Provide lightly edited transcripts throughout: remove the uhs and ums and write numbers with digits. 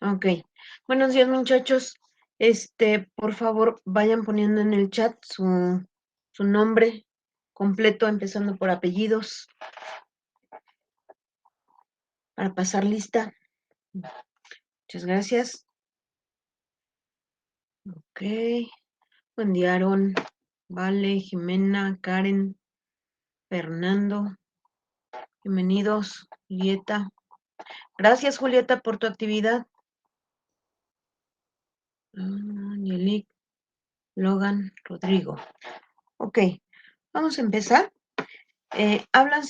Ok. Buenos días, muchachos. Por favor, vayan poniendo en el chat su nombre completo, empezando por apellidos, para pasar lista. Muchas gracias. Ok. Buen día, Aaron, Vale, Jimena, Karen, Fernando. Bienvenidos, Julieta. Gracias, Julieta, por tu actividad. Yelik, Logan, Rodrigo. Ok, vamos a empezar. Abran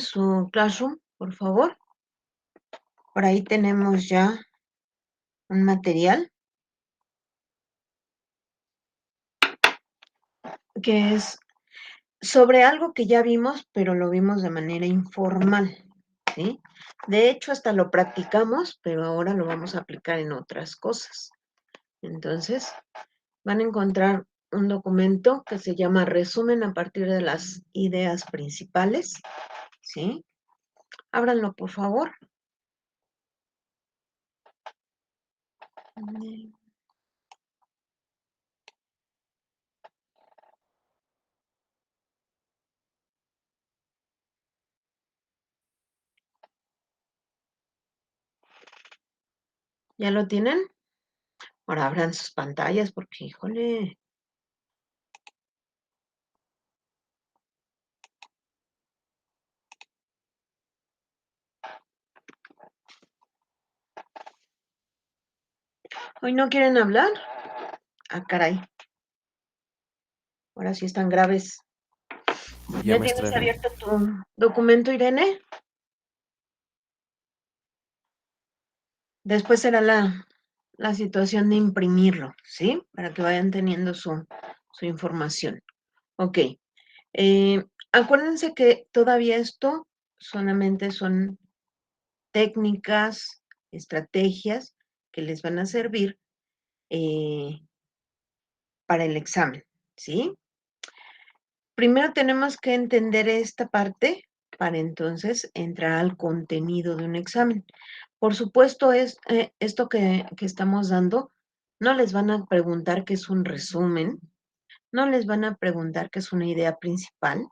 su Classroom, por favor. Por ahí tenemos ya un material que es sobre algo que ya vimos, pero lo vimos de manera informal, ¿sí? De hecho, hasta lo practicamos, pero ahora lo vamos a aplicar en otras cosas. Entonces, van a encontrar un documento que se llama Resumen a partir de las ideas principales, ¿sí? Ábranlo, por favor. ¿Ya lo tienen? Ahora abran sus pantallas porque, híjole. ¿Hoy no quieren hablar? Ah, caray. Ahora sí están graves. Ya, ¿Ya tienes maestra. abierto tu documento, Irene? Después será la situación de imprimirlo, ¿sí? Para que vayan teniendo su información. Ok. Acuérdense que todavía esto solamente son técnicas, estrategias que les van a servir para el examen, ¿sí? Primero tenemos que entender esta parte para entonces entrar al contenido de un examen. Por supuesto, esto que estamos dando, no les van a preguntar qué es un resumen, no les van a preguntar qué es una idea principal,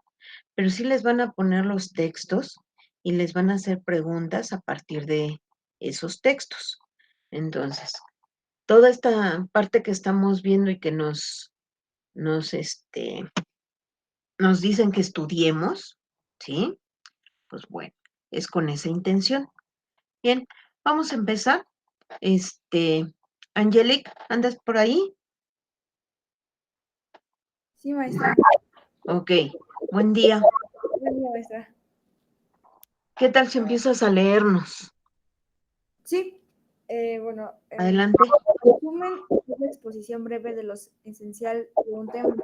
pero sí les van a poner los textos y les van a hacer preguntas a partir de esos textos. Entonces, toda esta parte que estamos viendo y que nos, nos dicen que estudiemos, ¿sí? Pues bueno, es con esa intención. Bien, vamos a empezar. Angelic, ¿andas por ahí? Sí, maestra. Ok, buen día. Buen día, maestra. ¿Qué tal si empiezas a leernos? Sí, bueno, Adelante. resumen es la exposición breve de lo esencial de un tema,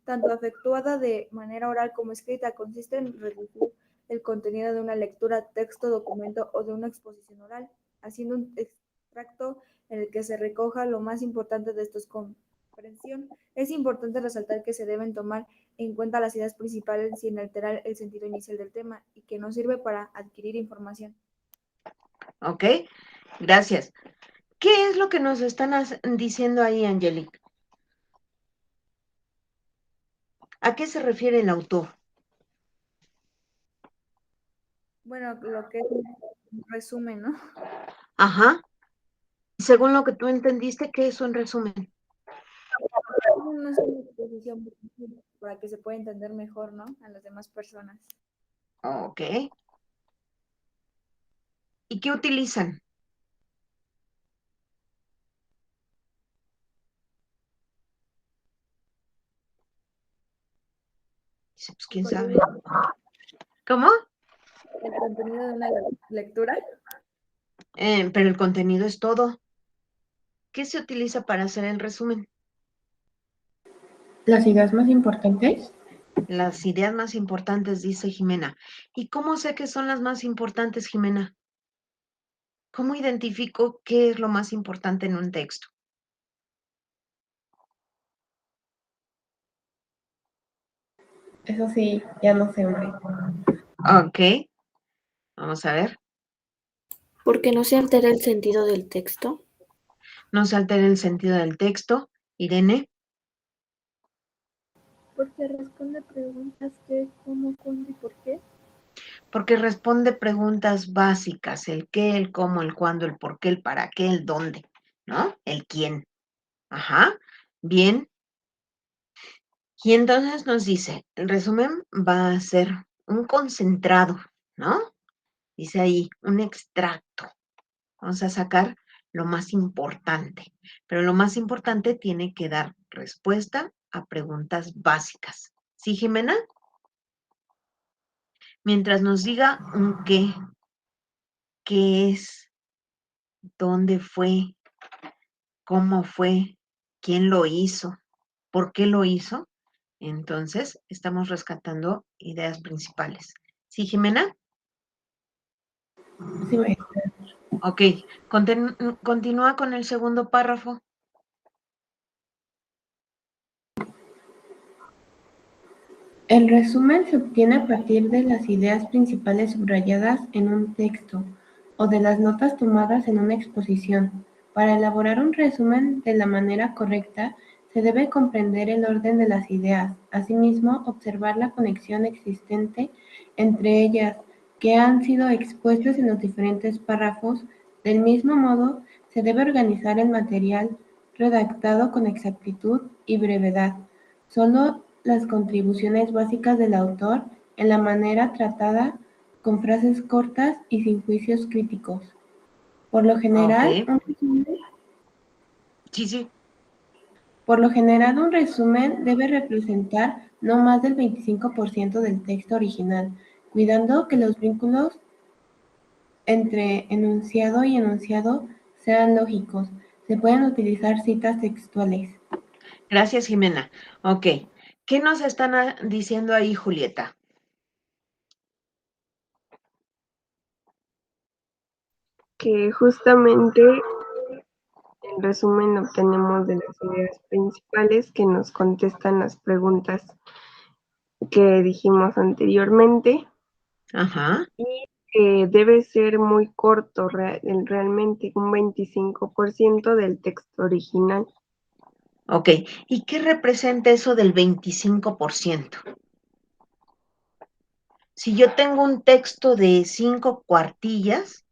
tanto efectuada de manera oral como escrita, consiste en reducir el contenido de una lectura, texto, documento o de una exposición oral, haciendo un extracto en el que se recoja lo más importante de estos comprensión. Es importante resaltar que se deben tomar en cuenta las ideas principales sin alterar el sentido inicial del tema y que no sirve para adquirir información. Ok, gracias. ¿Qué es lo que nos están diciendo ahí, Angelic? ¿A qué se refiere el autor? Bueno, lo que es un resumen, ¿no? Ajá. Según lo que tú entendiste, ¿qué es un resumen? No es una exposición para que se pueda entender mejor, ¿no? A las demás personas. Ok. ¿Y qué utilizan? Dice, pues quién sabe. ¿Cómo? El contenido de una lectura. Pero el contenido es todo. ¿Qué se utiliza para hacer el resumen? Las ideas más importantes. Las ideas más importantes, dice Jimena. ¿Y cómo sé que son las más importantes, Jimena? ¿Cómo identifico qué es lo más importante en un texto? Eso sí, ya no sé, hombre. Ok, vamos a ver. Porque no se altera el sentido del texto. No se altera el sentido del texto. Irene. Porque responde preguntas qué, cómo, cuándo y por qué. Porque responde preguntas básicas, el qué, el cómo, el cuándo, el por qué, el para qué, el dónde, ¿no? El quién. Ajá, bien. Y entonces nos dice, el resumen va a ser un concentrado, ¿no? Dice ahí, un extracto. Vamos a sacar lo más importante, pero lo más importante tiene que dar respuesta a preguntas básicas. ¿Sí, Jimena? Mientras nos diga un qué es, dónde fue, cómo fue, quién lo hizo, por qué lo hizo, entonces estamos rescatando ideas principales. ¿Sí, Jimena? Sí, maestra. Ok, continúa con el segundo párrafo. El resumen se obtiene a partir de las ideas principales subrayadas en un texto o de las notas tomadas en una exposición. Para elaborar un resumen de la manera correcta, se debe comprender el orden de las ideas, asimismo observar la conexión existente entre ellas que han sido expuestas en los diferentes párrafos. Del mismo modo, se debe organizar el material redactado con exactitud y brevedad. Solo las contribuciones básicas del autor en la manera tratada, con frases cortas y sin juicios críticos. Por lo general, Ok, sí. un resumen debe representar no más del 25% del texto original, cuidando que los vínculos entre enunciado y enunciado sean lógicos. Se pueden utilizar citas textuales. Gracias, Jimena. Ok, ¿qué nos están diciendo ahí, Julieta? Que justamente el resumen obtenemos de las ideas principales que nos contestan las preguntas que dijimos anteriormente Ajá, y que debe ser muy corto, realmente un 25% del texto original. ok. ¿Y qué representa eso del 25%? Si yo tengo un texto de 5 cuartillas,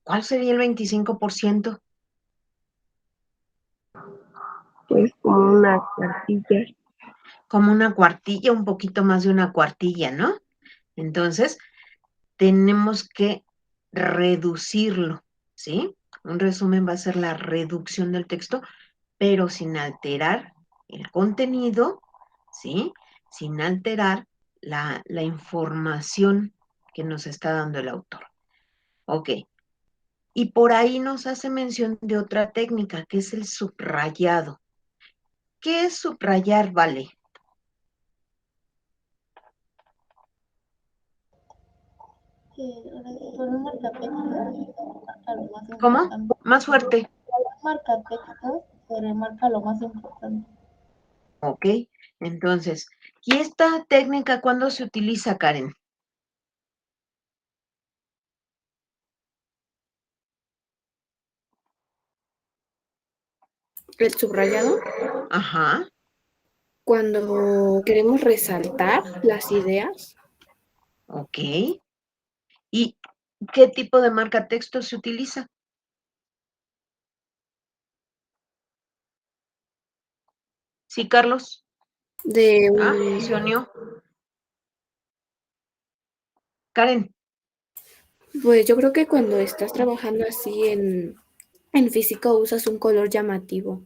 ¿cuál sería el 25%? Pues como una cartilla. Como una cuartilla, un poquito más de una cuartilla, ¿no? Entonces, tenemos que reducirlo, ¿sí? Un resumen va a ser la reducción del texto, pero sin alterar el contenido, ¿sí? Sin alterar la información que nos está dando el autor. Ok. Y por ahí nos hace mención de otra técnica, que es el subrayado. ¿Qué es subrayar, Vale? Con un marcatextos marca lo más ¿Cómo? importante. Más fuerte. Con un marcatextos se remarca lo más importante. Ok. Entonces, ¿y esta técnica cuándo se utiliza, Karen? El subrayado, Ajá. cuando queremos resaltar las ideas. Ok. ¿Y qué tipo de marcatexto se utiliza? Sí, Carlos. De Se unió. Karen. Pues yo creo que cuando estás trabajando así en físico usas un color llamativo.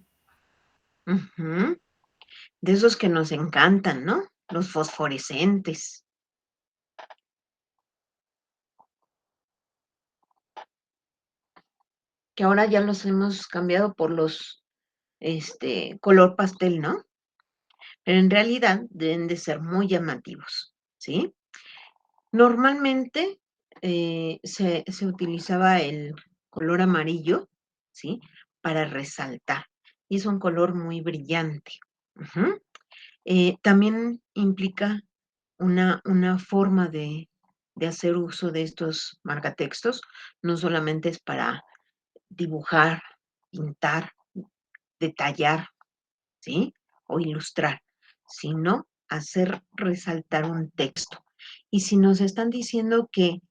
Ujú. De esos que nos encantan, ¿no? Los fosforescentes. Que ahora ya los hemos cambiado por los, color pastel, ¿no? Pero en realidad deben de ser muy llamativos, ¿sí? Normalmente se utilizaba el color amarillo, ¿sí? Para resaltar. Y es un color muy brillante. Ujú. También implica una forma de de hacer uso de estos marcatextos. No solamente es para dibujar, pintar, detallar, ¿sí? O ilustrar, sino hacer resaltar un texto. Y si nos están diciendo que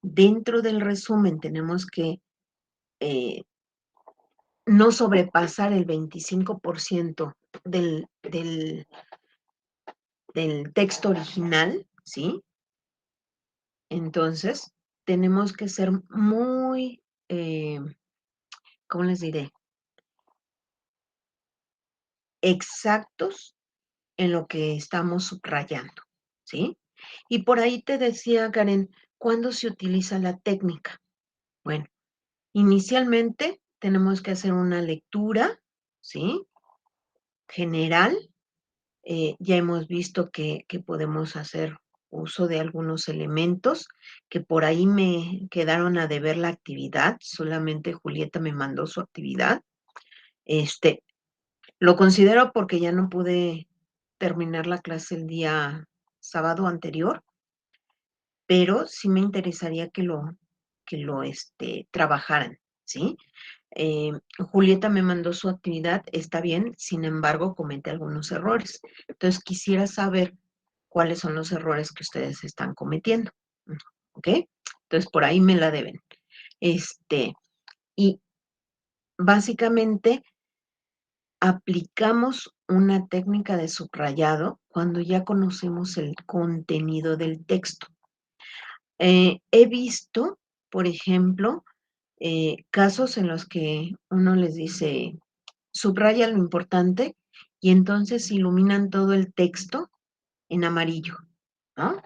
dentro del resumen tenemos que no sobrepasar el 25% del texto original, ¿sí? Entonces, tenemos que ser muy, ¿cómo les diré? Exactos en lo que estamos subrayando, ¿sí? Y por ahí te decía, Karen, ¿cuándo se utiliza la técnica? Bueno, inicialmente tenemos que hacer una lectura, ¿sí? General. Ya hemos visto que podemos hacer uso de algunos elementos que por ahí me quedaron a deber la actividad, solamente Julieta me mandó su actividad. Lo considero porque ya no pude terminar la clase el día sábado anterior, pero sí me interesaría que lo trabajaran, ¿sí? Julieta me mandó su actividad, está bien, sin embargo, comete algunos errores. Entonces, quisiera saber cuáles son los errores que ustedes están cometiendo, ¿ok? Entonces, por ahí me la deben. Y básicamente aplicamos una técnica de subrayado cuando ya conocemos el contenido del texto. He visto, por ejemplo, casos en los que uno les dice, subraya lo importante y entonces iluminan todo el texto en amarillo, ¿no?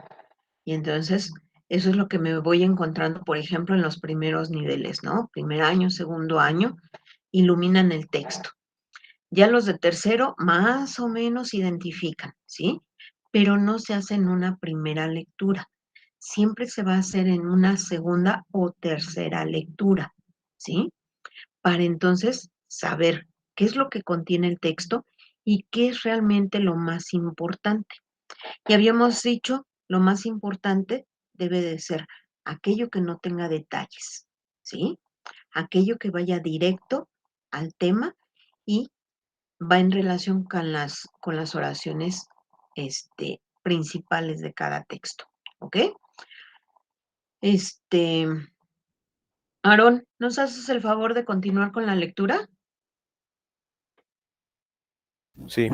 Y entonces eso es lo que me voy encontrando, por ejemplo, en los primeros niveles, ¿no? Primer año, segundo año, iluminan el texto. Ya los de tercero más o menos identifican, ¿sí? Pero no se hace en una primera lectura. Siempre se va a hacer en una segunda o tercera lectura, ¿sí? Para entonces saber qué es lo que contiene el texto y qué es realmente lo más importante. Y habíamos dicho, lo más importante debe de ser aquello que no tenga detalles, ¿sí? Aquello que vaya directo al tema y va en relación con las oraciones principales de cada texto, ¿ok? Aarón, ¿nos haces el favor de continuar con la lectura? Sí.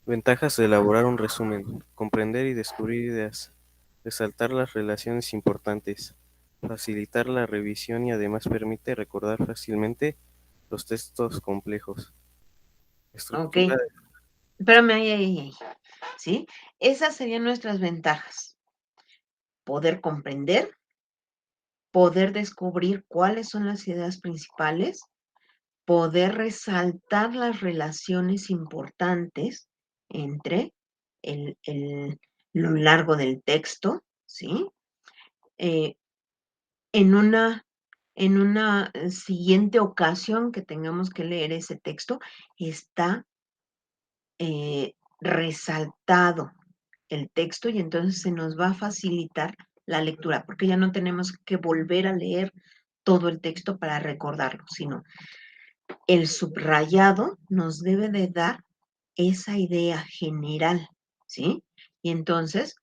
Ventajas de elaborar un resumen. Comprender y descubrir ideas. Resaltar las relaciones importantes. Facilitar la revisión y además permite recordar fácilmente los textos complejos. Ok, Estructura. espérame ahí, ¿sí? Esas serían nuestras ventajas. Poder comprender, poder descubrir cuáles son las ideas principales, poder resaltar las relaciones importantes entre lo largo del texto, ¿sí? Eh, en una siguiente ocasión que tengamos que leer ese texto, está resaltado el texto y entonces se nos va a facilitar la lectura, porque ya no tenemos que volver a leer todo el texto para recordarlo, sino el subrayado nos debe de dar esa idea general, ¿sí? Y entonces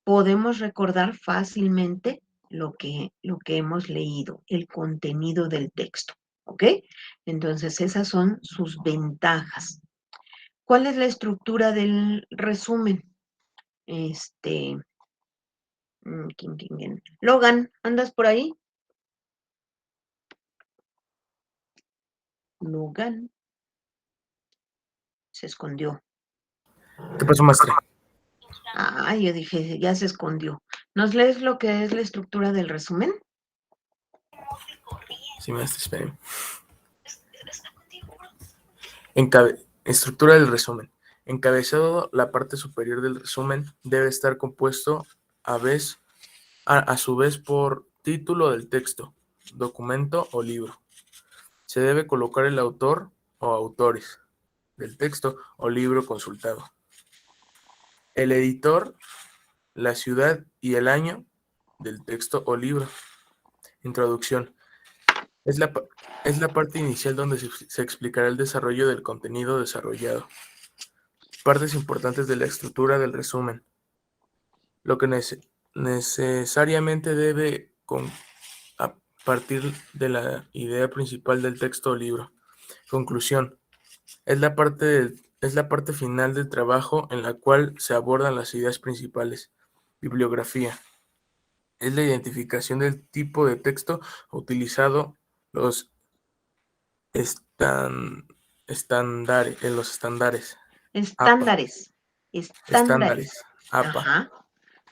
podemos recordar fácilmente lo que hemos leído, el contenido del texto, ¿ok? Entonces esas son sus ventajas. ¿Cuál es la estructura del resumen? Logan, ¿andas por ahí? Logan se escondió. ¿Qué pasó, maestra? Yo dije, ya se escondió. ¿Nos lees lo que es la estructura del resumen? Sí, maestra, esperen. Estructura del resumen. Encabezado, la parte superior del resumen debe estar compuesto a su vez por título del texto, documento o libro. Se debe colocar el autor o autores del texto o libro consultado. El editor la ciudad y el año del texto o libro. Introducción. Es la parte inicial donde se explicará el desarrollo del contenido desarrollado. Partes importantes de la estructura del resumen. Lo que necesariamente debe a partir de la idea principal del texto o libro. Conclusión. Es la parte final del trabajo en la cual se abordan las ideas principales. Bibliografía. Es la identificación del tipo de texto utilizado, los estándares. Estándares. Estándares. APA. Ajá.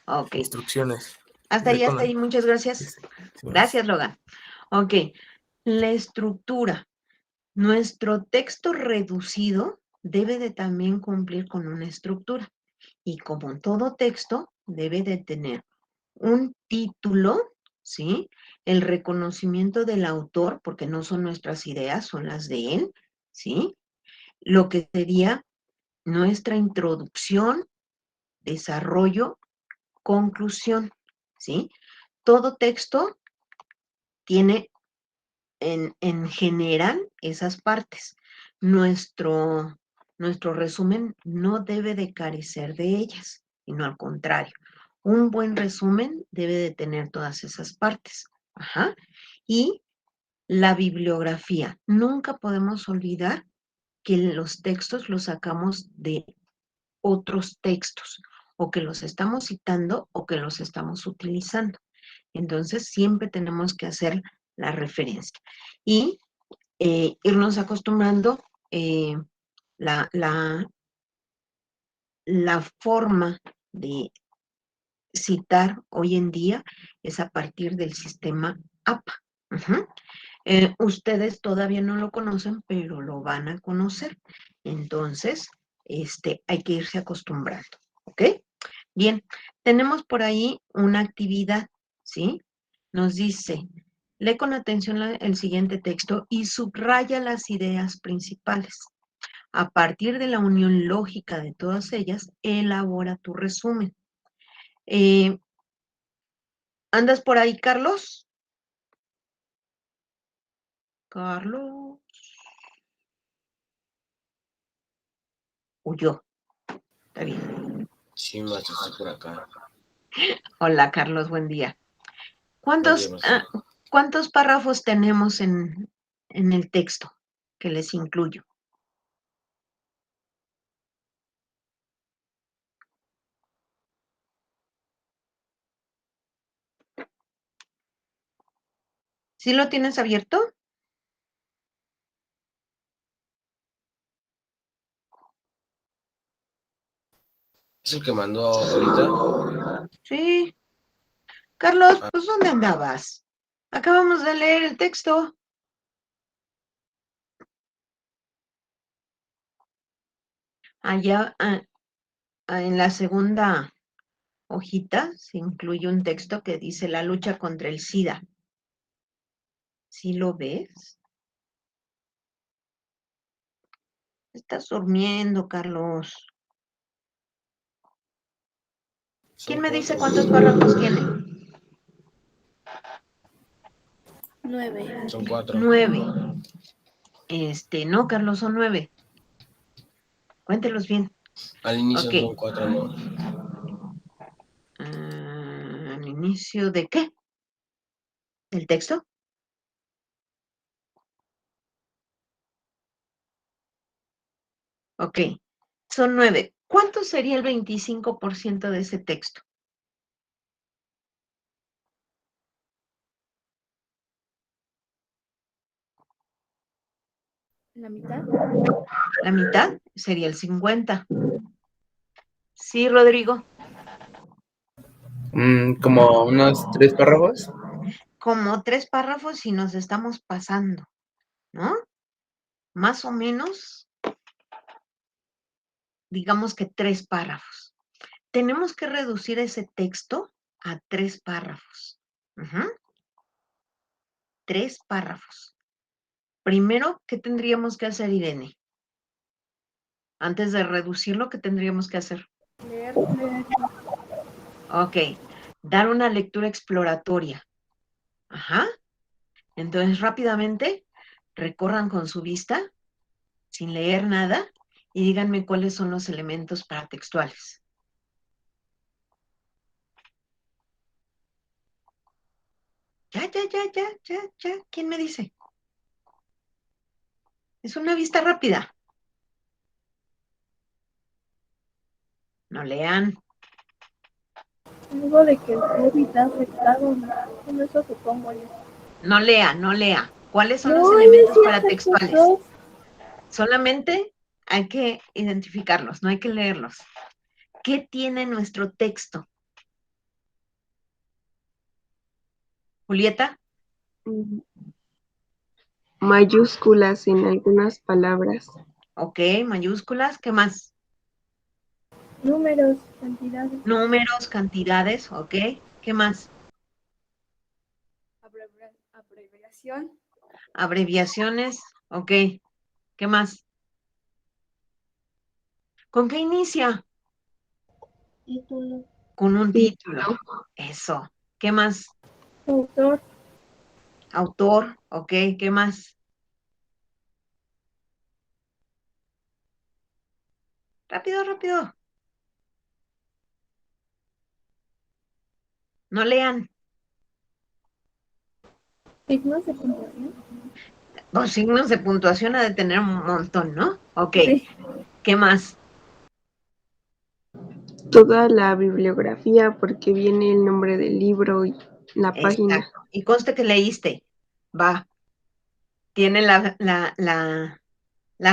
Ok. Instrucciones. Hasta ahí. Muchas gracias. Gracias, Logan. Ok. La estructura. Nuestro texto reducido debe de también cumplir con una estructura. Y como todo texto, debe de tener un título, ¿sí? El reconocimiento del autor, porque no son nuestras ideas, son las de él, ¿sí? Lo que sería nuestra introducción, desarrollo, conclusión, ¿sí? Todo texto tiene en general esas partes. Nuestro resumen no debe de carecer de ellas, sino al contrario. Un buen resumen debe de tener todas esas partes. Ajá. Y la bibliografía. Nunca podemos olvidar que los textos los sacamos de otros textos, o que los estamos citando o que los estamos utilizando. Entonces, siempre tenemos que hacer la referencia. Y irnos acostumbrando la forma de citar hoy en día es a partir del sistema APA. Uh-huh. Ustedes todavía no lo conocen, pero lo van a conocer. Entonces, hay que irse acostumbrando, ¿ok? Bien, tenemos por ahí una actividad, ¿sí? Nos dice, lee con atención el siguiente texto y subraya las ideas principales. A partir de la unión lógica de todas ellas, elabora tu resumen. ¿Andas por ahí, Carlos? Carlos. Huyó. Está bien. Sí, maestro, estoy por acá. Hola, Carlos, buen día. ¿Cuántos párrafos tenemos en el texto que les incluyo? ¿Sí lo tienes abierto? ¿Es el que mandó ahorita? Sí. Carlos, pues ¿dónde andabas? Acabamos de leer el texto. Allá en la segunda hojita se incluye un texto que dice la lucha contra el SIDA. ¿Sí lo ves? Estás durmiendo, Carlos. ¿Quién me dice cuántos párrafos tiene? 9. Son 4. 9. No, Carlos, son 9. Cuéntelos bien. Al inicio Okay. son 4, ¿no? ¿Al inicio de qué? ¿Del texto? Ok, son 9. ¿Cuánto sería el 25% de ese texto? ¿La mitad? La mitad sería el 50. Sí, Rodrigo. Como unos 3 párrafos. Como 3 párrafos y nos estamos pasando, ¿no? Más o menos, digamos que 3 párrafos. Tenemos que reducir ese texto a 3 párrafos. 3 párrafos. Primero, ¿qué tendríamos que hacer, Irene? Antes de reducirlo, ¿qué tendríamos que hacer? Leer. Ok, dar una lectura exploratoria. Ajá. Entonces, rápidamente, recorran con su vista, sin leer nada, y díganme cuáles son los elementos paratextuales. Ya. ¿Quién me dice? Es una vista rápida. No lean. Algo de que el COVID ha afectado, ¿no? Con eso supongo yo. No lea. ¿Cuáles son los No, elementos ellos sí paratextuales? afectó. Solamente hay que identificarlos, no hay que leerlos. ¿Qué tiene nuestro texto? Julieta, Mm, Mayúsculas en algunas palabras. ok, mayúsculas, ¿qué más? Números, cantidades, Números, cantidades, ok, ¿qué más? abreviación, Abreviaciones, ok, ¿qué más? ¿Con qué inicia? Título. Con un título, Título. eso. ¿Qué más? autor, Autor, ok, ¿qué más? Rápido. No lean. signos de puntuación. Los signos de puntuación ha de tener un montón, ¿no? Ok, Sí. ¿qué más? Toda la bibliografía porque viene el nombre del libro y la página. Exacto. Y conste que leíste. Va. Tiene las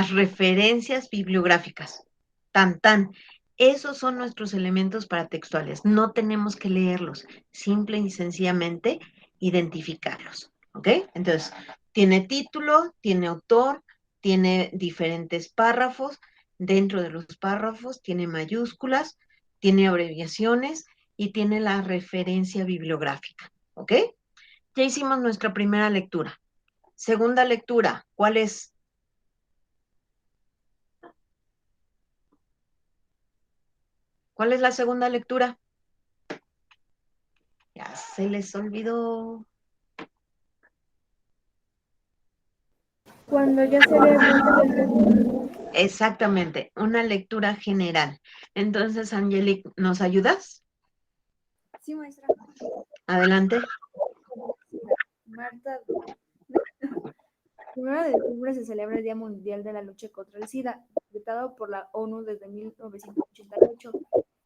referencias bibliográficas. Tan. Esos son nuestros elementos paratextuales. No tenemos que leerlos. Simple y sencillamente identificarlos. ¿Ok? Entonces, tiene título, tiene autor, tiene diferentes párrafos. Dentro de los párrafos tiene mayúsculas, tiene abreviaciones y tiene la referencia bibliográfica. ¿Ok? Ya hicimos nuestra primera lectura. Segunda lectura, ¿cuál es? ¿Cuál es la segunda lectura? Ya se les olvidó. Cuando ya se ve mucho. Exactamente, una lectura general. Entonces, Angelique, ¿nos ayudas? Sí, maestra. Adelante. Marta. 1 de diciembre se celebra el Día Mundial de la Lucha contra el SIDA, decretado por la ONU desde 1988.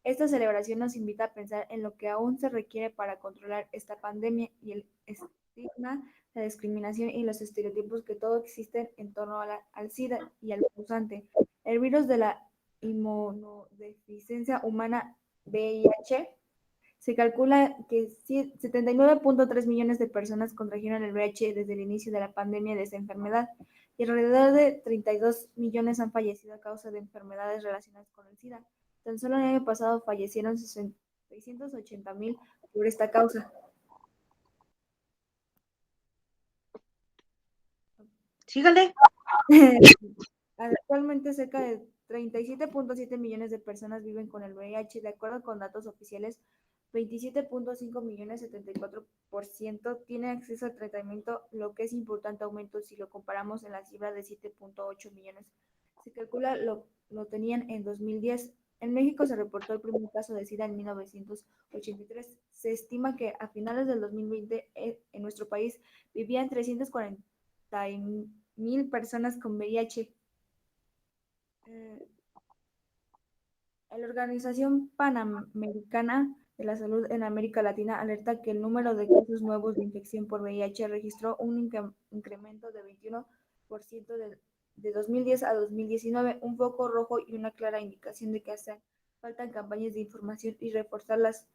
Esta celebración nos invita a pensar en lo que aún se requiere para controlar esta pandemia y el estigma, la discriminación y los estereotipos que todo existen en torno al SIDA y al causante. El virus de la inmunodeficiencia humana VIH. Se calcula que 79.3 millones de personas contrajeron el VIH desde el inicio de la pandemia de esta enfermedad y alrededor de 32 millones han fallecido a causa de enfermedades relacionadas con el SIDA. Tan solo el año pasado fallecieron 680,000 por esta causa. Sígale. Actualmente cerca de 37.7 millones de personas viven con el VIH. De acuerdo con datos oficiales, 27.5 millones, 74% tiene acceso al tratamiento, lo que es importante aumento si lo comparamos en la cifra de 7.8 millones. Se calcula lo tenían en 2010. En México se reportó el primer caso de SIDA en 1983. Se estima que a finales del 2020 en nuestro país vivían 340,000 personas con VIH. La Organización Panamericana de la Salud en América Latina alerta que el número de casos nuevos de infección por VIH registró un incremento de 21% de 2010 a 2019, un foco rojo y una clara indicación de que hacen falta campañas de información y reforzar las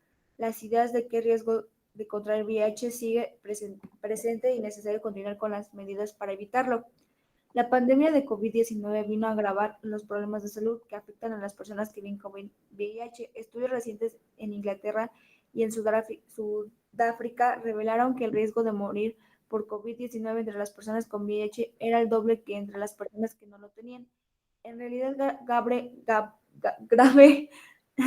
ideas de que el riesgo de contraer VIH sigue presente y necesario continuar con las medidas para evitarlo. La pandemia de COVID-19 vino a agravar los problemas de salud que afectan a las personas que viven con VIH. Estudios recientes en Inglaterra y en Sudáfrica revelaron que el riesgo de morir por COVID-19 entre las personas con VIH era el doble que entre las personas que no lo tenían. En realidad, grave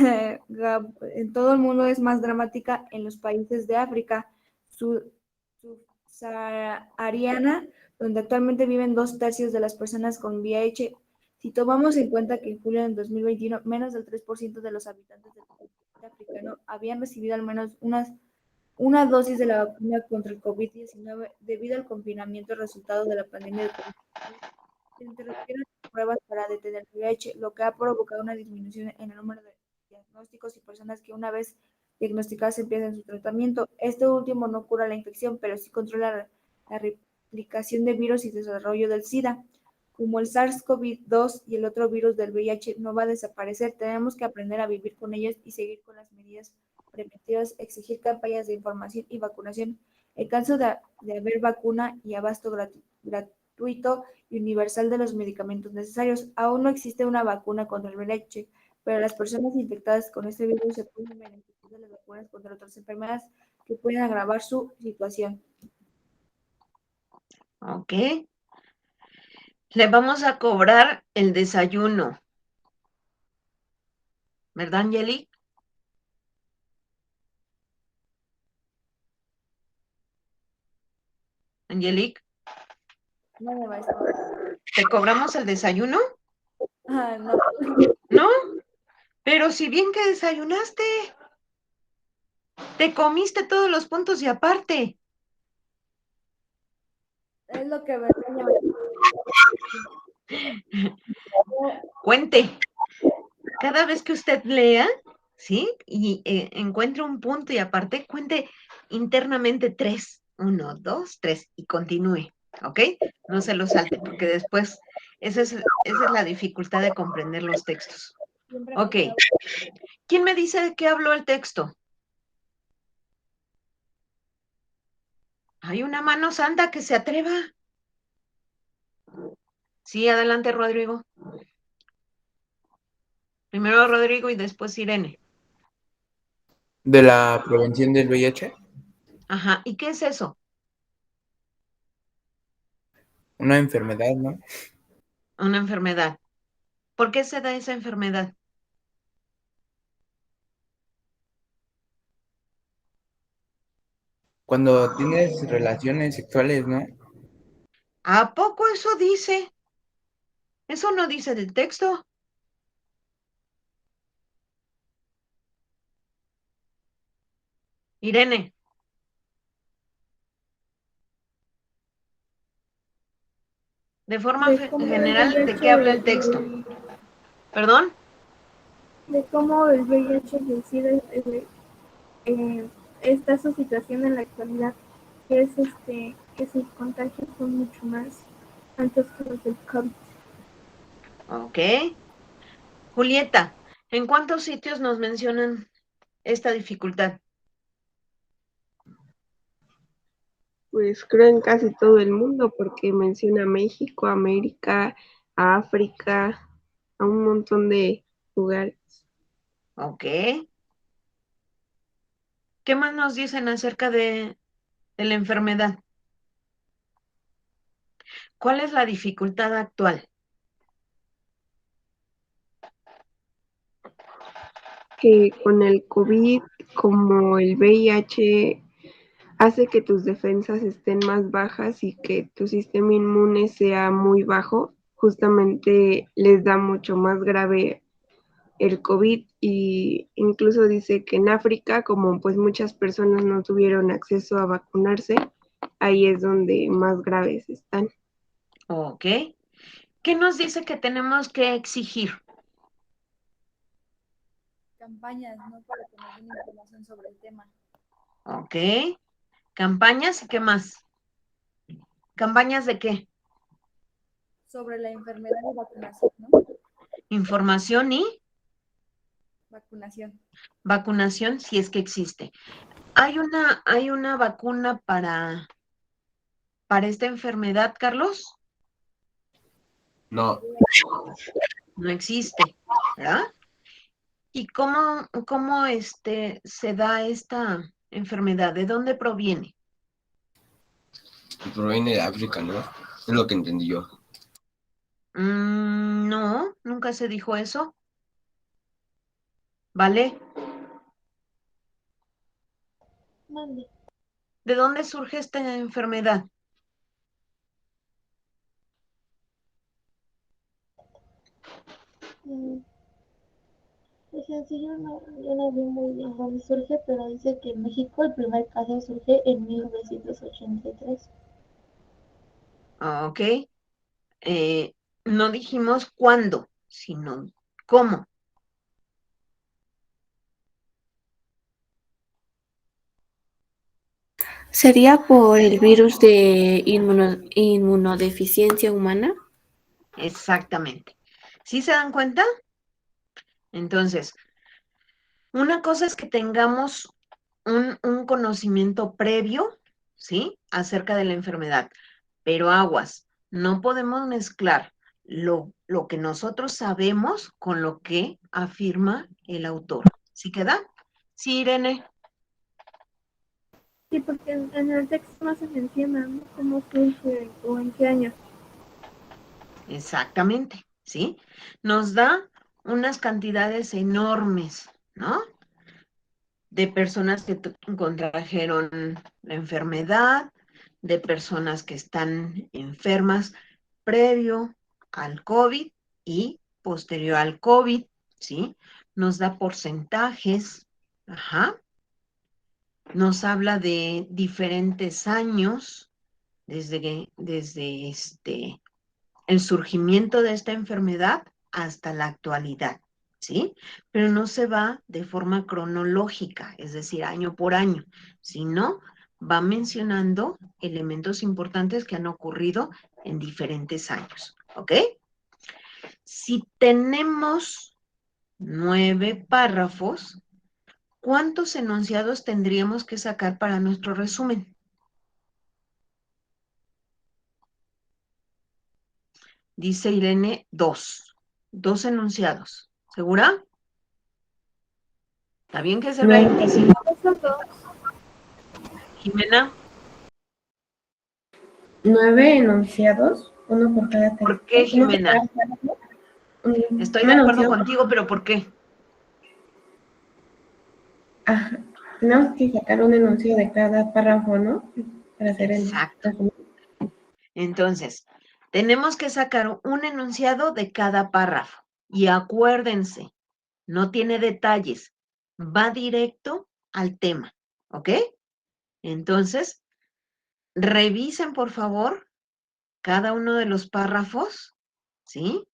en todo el mundo es más dramática en los países de África subsahariana, donde actualmente viven 2/3 de las personas con VIH. Si tomamos en cuenta que en julio de 2021 menos del 3% de los habitantes del continente africano habían recibido al menos una dosis de la vacuna contra el COVID-19 debido al confinamiento resultado de la pandemia de COVID-19, se interrumpieron las pruebas para detener el VIH, lo que ha provocado una disminución en el número de diagnósticos y personas que una vez diagnosticadas empiezan su tratamiento. Este último no cura la infección, pero sí controla la replicación de virus y desarrollo del SIDA. Como el SARS-CoV-2 y el otro virus del VIH no va a desaparecer, tenemos que aprender a vivir con ellos y seguir con las medidas preventivas, exigir campañas de información y vacunación. En caso de haber vacuna y abasto gratuito y universal de los medicamentos necesarios, aún no existe una vacuna contra el VIH, pero las personas infectadas con este virus se pueden beneficiar de las vacunas contra otras enfermedades que pueden agravar su situación. Ok. Le vamos a cobrar el desayuno. ¿Verdad, Angeli? Angelique, No me va a estar. ¿te cobramos el desayuno? No. ¿No? Pero si bien que desayunaste, te comiste todos los puntos y aparte. Es lo que me Cuente. Cada vez que usted lea, ¿sí? Y encuentre un punto y aparte, cuente internamente 3. 1, 2, 3 y continúe, ¿ok? No se lo salte porque después esa es la dificultad de comprender los textos. Ok. ¿Quién me dice de qué habló el texto? Hay una mano santa que se atreva. Sí, adelante, Rodrigo. Primero Rodrigo y después Irene. ¿De la prevención del VIH? Ajá, ¿y qué es eso? Una enfermedad, ¿no? Una enfermedad. ¿Por qué se da esa enfermedad? Cuando tienes relaciones sexuales, ¿no? ¿A poco eso dice? Eso no dice del texto. Irene. De forma general, ¿de qué habla el texto? ¿Perdón? De cómo el VIH decide está su situación en la actualidad, que es que sus contagios son mucho más altos que los del COVID. Ok. Julieta, ¿en cuántos sitios nos mencionan esta dificultad? Pues creo en casi todo el mundo, porque menciona a México, América, a África, a un montón de lugares. Ok. ¿Qué más nos dicen acerca de la enfermedad? ¿Cuál es la dificultad actual? Que con el COVID, como el VIH, hace que tus defensas estén más bajas y que tu sistema inmune sea muy bajo, justamente les da mucho más grave el COVID, y incluso dice que en África, como pues muchas personas no tuvieron acceso a vacunarse, ahí es donde más graves están. Ok. ¿Qué nos dice que tenemos que exigir? Campañas, ¿no? Para que nos den información sobre el tema. Ok. Campañas y qué más. ¿Campañas de qué? Sobre la enfermedad y vacunación, ¿no? Información y Vacunación. vacunación, si es que existe. ¿Hay una vacuna para esta enfermedad, Carlos? No, No existe, ¿verdad? ¿Y cómo se da esta enfermedad? ¿De dónde proviene? proviene de África, ¿no? Es lo que entendí yo. No, nunca se dijo eso. ¿Vale? Mande. ¿De dónde surge esta enfermedad? Mm, Pues sencillo, yo no vi muy bien dónde surge, pero dice que en México el primer caso surge en 1983. Ok. Eh, no dijimos cuándo, sino cómo. ¿Sería por el virus de inmunodeficiencia humana? Exactamente. ¿Sí se dan cuenta? Entonces, una cosa es que tengamos un conocimiento previo, ¿sí? Acerca de la enfermedad, pero aguas, no podemos mezclar lo que nosotros sabemos con lo que afirma el autor. ¿Sí queda? Sí, Irene. Sí, porque en el texto no se menciona, ¿no? Cómo surge o en qué año. Exactamente, ¿sí? Nos da unas cantidades enormes, ¿no? De personas que contrajeron la enfermedad, de personas que están enfermas previo al COVID y posterior al COVID, ¿sí? Nos da porcentajes, ajá. Nos habla de diferentes años desde el surgimiento de esta enfermedad hasta la actualidad, ¿sí? Pero no se va de forma cronológica, es decir, año por año, sino va mencionando elementos importantes que han ocurrido en diferentes años, ¿ok? Si tenemos 9 párrafos, ¿cuántos enunciados tendríamos que sacar para nuestro resumen? Dice Irene, 2. 2 enunciados. ¿Segura? Está bien que se vea difícil. Jimena, 9 enunciados, uno por cada ¿por qué, uno por Jimena? cada párrafo. Estoy Un de acuerdo enunciado. contigo, pero ¿por qué? Ajá. Tenemos que sacar un enunciado de cada párrafo, ¿no? Para hacer el Exacto. resumen. Entonces, tenemos que sacar un enunciado de cada párrafo. Y acuérdense, no tiene detalles, va directo al tema, ¿ok? Entonces, revisen, por favor, cada uno de los párrafos, ¿sí?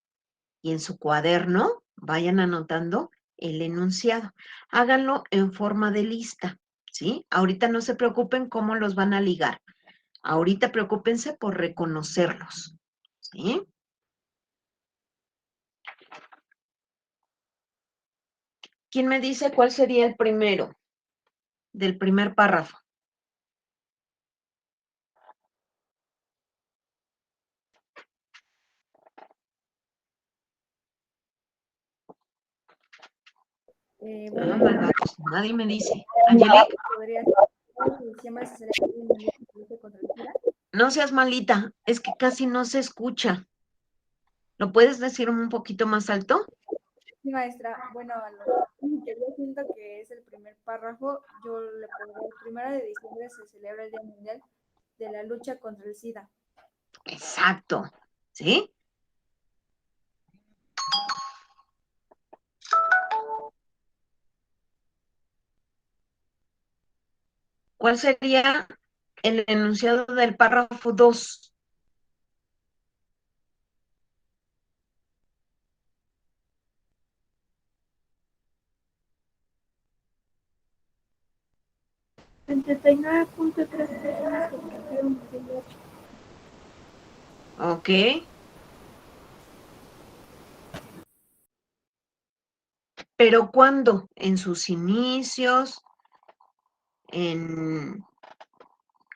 Y en su cuaderno vayan anotando el enunciado. Háganlo en forma de lista, ¿sí? Ahorita no se preocupen cómo los van a ligar. Ahorita preocúpense por reconocerlos, ¿sí? ¿Quién me dice cuál sería el primero del primer párrafo? Bueno, Malvados, nadie me dice. Angelique, podría ser en diciembre se celebra el Día Mundial de la Lucha contra el SIDA. no seas malita, es que casi no se escucha. ¿Lo puedes decir un poquito más alto? Sí, maestra, bueno, a lo que yo siento que es el primer párrafo, yo le pongo el 1 de diciembre se celebra el Día Mundial de la Lucha contra el SIDA. Exacto, ¿sí? ¿Cuál sería el enunciado del párrafo 2? En 39.3 personas contrajeron VIH. Ok. ¿Pero cuándo? ¿En sus inicios?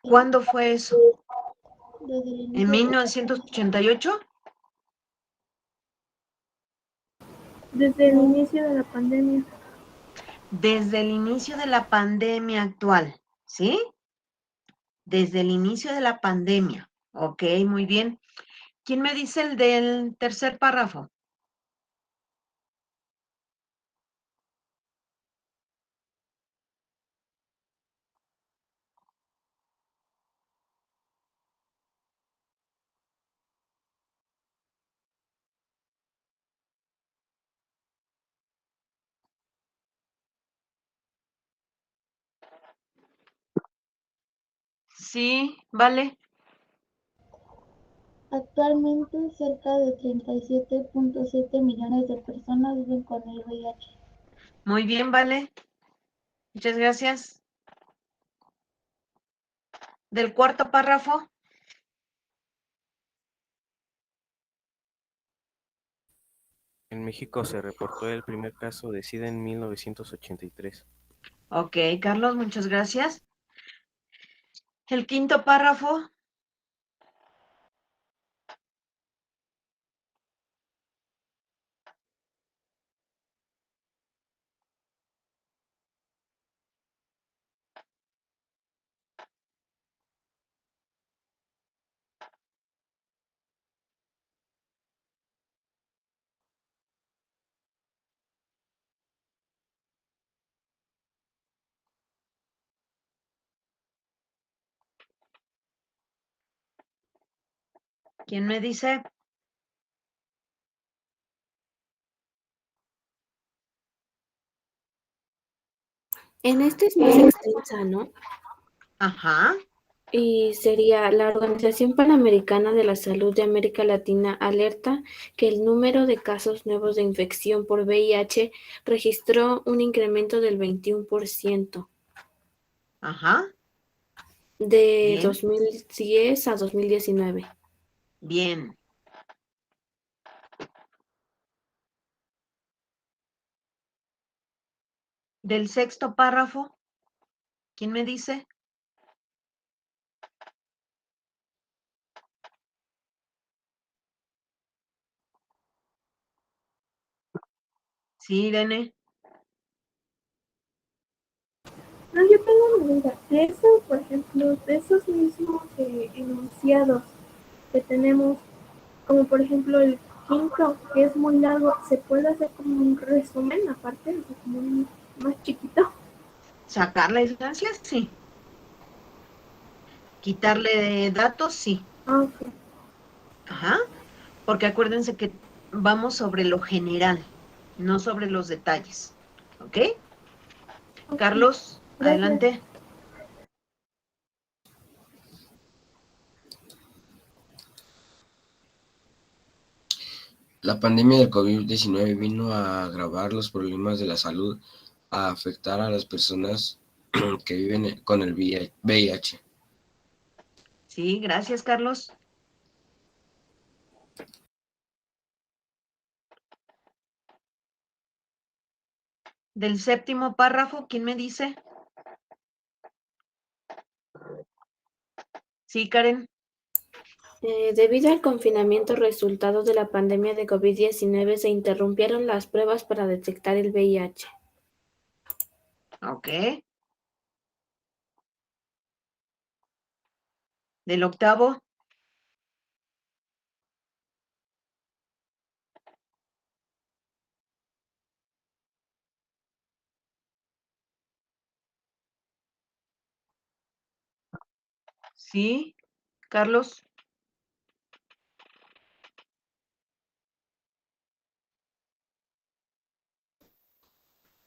¿Cuándo fue eso? Desde el ¿En inicio 1988? Desde el inicio de la pandemia. Desde el inicio de la pandemia actual, ¿sí? Desde el inicio de la pandemia. Ok, muy bien. ¿Quién me dice el del tercer párrafo? Sí, vale. Actualmente, cerca de 37.7 millones de personas viven con el VIH. Muy bien, vale. Muchas gracias. Del cuarto párrafo. En México se reportó el primer caso de SIDA en 1983. Ok, Carlos, muchas gracias. El quinto párrafo. ¿Quién me dice? En este es más extensa, ¿no? Ajá. Y sería: la Organización Panamericana de la Salud de América Latina alerta que el número de casos nuevos de infección por VIH registró un incremento del 21%. Ajá. De Bien. 2010 a 2019. Bien. Del sexto párrafo. ¿Quién me dice? Sí, Irene. No, yo tengo una duda. De eso, por ejemplo, de esos mismos enunciados que tenemos, como por ejemplo el quinto, que es muy largo, ¿se puede hacer como un resumen aparte, o sea, como un más chiquito? Sacar la distancia, sí. Quitarle datos, sí. Ok. Ajá. Porque acuérdense que vamos sobre lo general, no sobre los detalles. ¿Ok? Carlos, Gracias. adelante. La pandemia del COVID-19 vino a agravar los problemas de la salud, a afectar a las personas que viven con el VIH. Sí, gracias, Carlos. Del séptimo párrafo, ¿quién me dice? Sí, Karen. Debido al confinamiento resultado de la pandemia de COVID-19, se interrumpieron las pruebas para detectar el VIH. Ok. Del octavo. Sí, Carlos.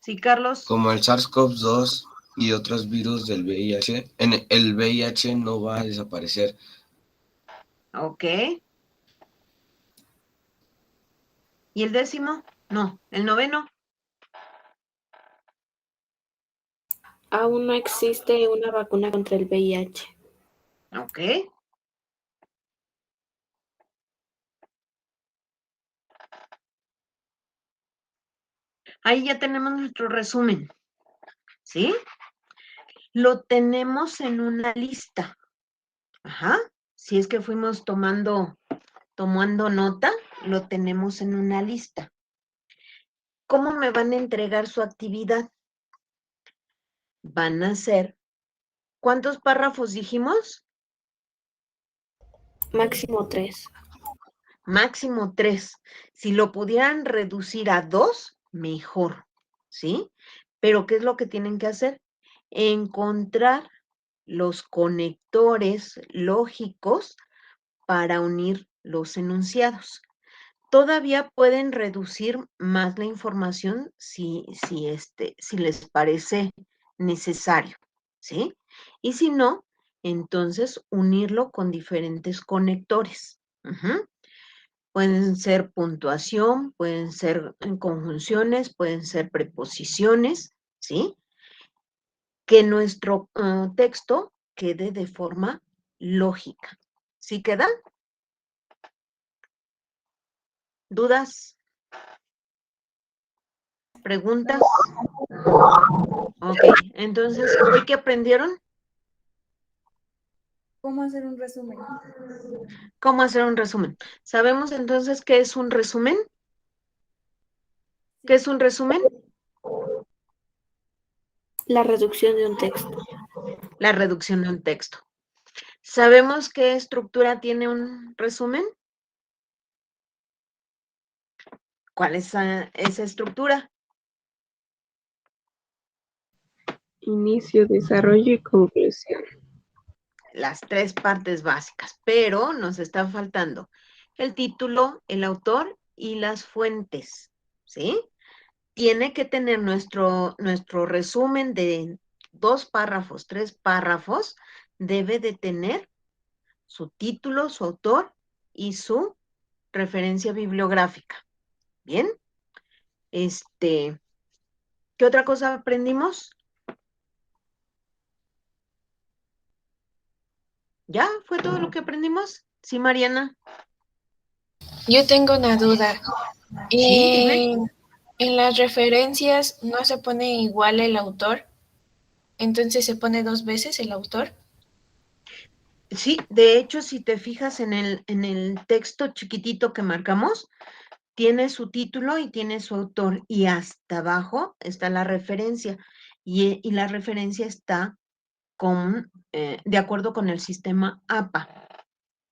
Sí, Carlos. Como el SARS-CoV-2 y otros virus del VIH, el VIH no va a desaparecer. Ok. ¿Y el décimo? No, el noveno. Aún no existe una vacuna contra el VIH. Ok. Ahí ya tenemos nuestro resumen. ¿Sí? Lo tenemos en una lista. Ajá. Si es que fuimos tomando nota, lo tenemos en una lista. ¿Cómo me van a entregar su actividad? Van a ser, ¿cuántos párrafos dijimos? Máximo 3. Máximo 3. Si lo pudieran reducir a 2, mejor, ¿sí? Pero ¿qué es lo que tienen que hacer? Encontrar los conectores lógicos para unir los enunciados. Todavía pueden reducir más la información si les parece necesario, ¿sí? Y si no, entonces unirlo con diferentes conectores. Pueden ser puntuación, pueden ser conjunciones, pueden ser preposiciones, ¿sí? Que nuestro texto quede de forma lógica. ¿Sí queda? ¿Dudas? ¿Preguntas? Ok, entonces, ¿hoy qué aprendieron? ¿Cómo hacer un resumen? ¿Cómo hacer un resumen? ¿Sabemos entonces qué es un resumen? ¿Qué es un resumen? La reducción de un texto. La reducción de un texto. ¿Sabemos qué estructura tiene un resumen? ¿Cuál es esa estructura? Inicio, desarrollo y conclusión. Las 3 partes básicas, pero nos está faltando el título, el autor y las fuentes, ¿sí? Tiene que tener nuestro resumen de 2 párrafos, 3 párrafos, debe de tener su título, su autor y su referencia bibliográfica. ¿Bien? ¿Qué otra cosa aprendimos? ¿Ya? ¿Fue todo lo que aprendimos? Sí, Mariana. Yo tengo una duda. Sí, dime. En las referencias no se pone igual el autor, entonces se pone 2 veces el autor. Sí, de hecho, si te fijas en el texto chiquitito que marcamos, tiene su título y tiene su autor, y hasta abajo está la referencia, y la referencia está de acuerdo con el sistema APA,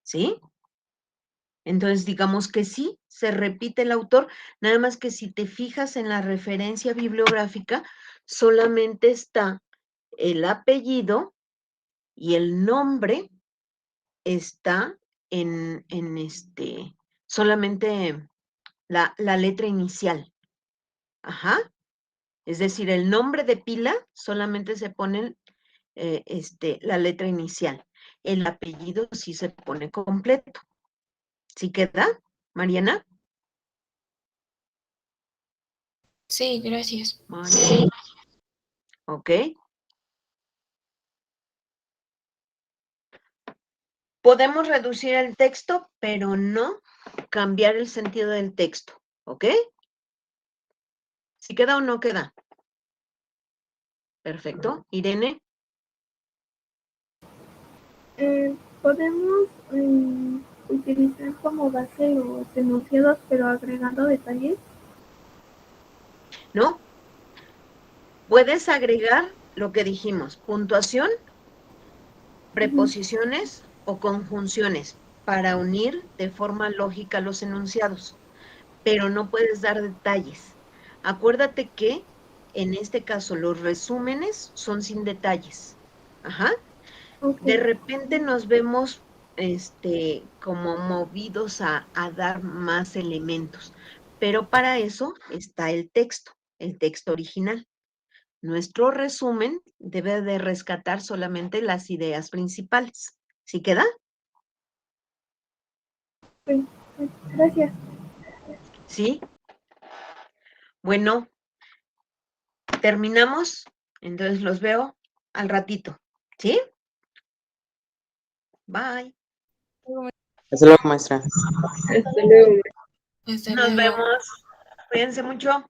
¿sí? Entonces, digamos que sí, se repite el autor, nada más que si te fijas en la referencia bibliográfica, solamente está el apellido y el nombre está en solamente la letra inicial. Ajá. Es decir, el nombre de pila solamente se pone la letra inicial. El apellido sí se pone completo. ¿Sí queda, Mariana? Sí, gracias. Mariana. Ok. Podemos reducir el texto, pero no cambiar el sentido del texto. ¿Ok? ¿Sí queda o no queda? Perfecto. Irene. Podemos utilizar como base los enunciados, pero agregando detalles. ¿No? Puedes agregar lo que dijimos, puntuación, preposiciones o conjunciones para unir de forma lógica los enunciados, pero no puedes dar detalles. Acuérdate que en este caso los resúmenes son sin detalles. Ajá. De repente nos vemos como movidos a dar más elementos, pero para eso está el texto original. Nuestro resumen debe de rescatar solamente las ideas principales. ¿Sí queda? Gracias. Sí. Bueno, terminamos. Entonces los veo al ratito. ¿Sí? Bye. Hasta luego, maestra. Hasta luego. Hasta Nos luego. vemos. Cuídense mucho.